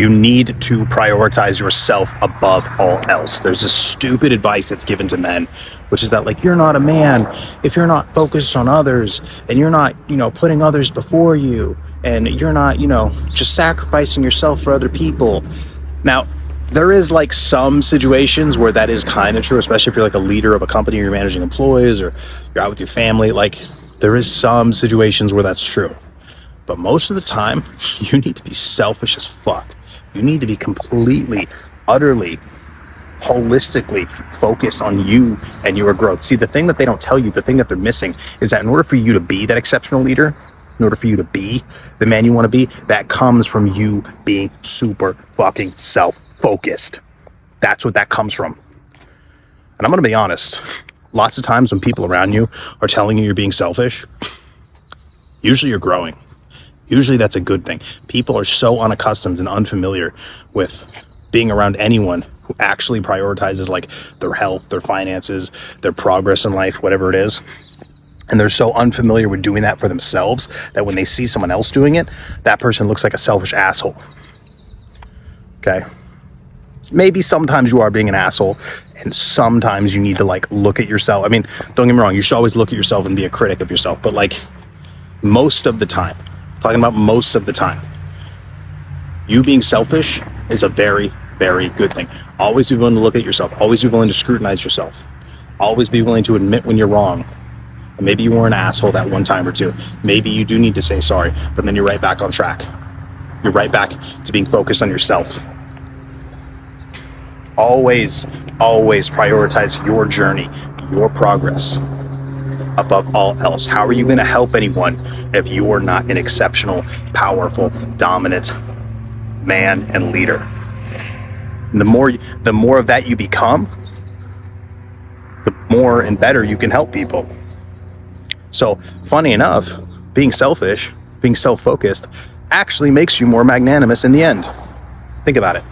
You need to prioritize yourself above all else. There's this stupid advice that's given to men, which is that, like, you're not a man if you're not focused on others, and you're not, putting others before you, and you're not, just sacrificing yourself for other people. Now, there is like some situations where that is kind of true, especially if you're like a leader of a company or you're managing employees or you're out with your family. Like, there is some situations where that's true. But most of the time, you need to be selfish as fuck. You need to be completely, utterly, holistically focused on you and your growth. See, the thing that they don't tell you, the thing that they're missing, is that in order for you to be that exceptional leader, in order for you to be the man you want to be, that comes from you being super fucking self-focused. That's what that comes from. And I'm going to be honest, lots of times when people around you are telling you you're being selfish, usually you're growing. Usually that's a good thing. People are so unaccustomed and unfamiliar with being around anyone who actually prioritizes like their health, their finances, their progress in life, whatever it is. And they're so unfamiliar with doing that for themselves that when they see someone else doing it, that person looks like a selfish asshole. Okay? Maybe sometimes you are being an asshole, and sometimes you need to like look at yourself. I mean, don't get me wrong, you should always look at yourself and be a critic of yourself, but like most of the time, talking about most of the time, you being selfish is a very, very good thing. Always be willing to look at yourself. Always be willing to scrutinize yourself. Always be willing to admit when you're wrong. And maybe you were an asshole that one time or two. Maybe you do need to say sorry, but then you're right back on track. You're right back to being focused on yourself. Always, always prioritize your journey, your progress above all else. How are you going to help anyone if you are not an exceptional, powerful, dominant man and leader? And the more of that you become, the more and better you can help people. So, funny enough, being selfish, being self-focused, actually makes you more magnanimous in the end. Think about it.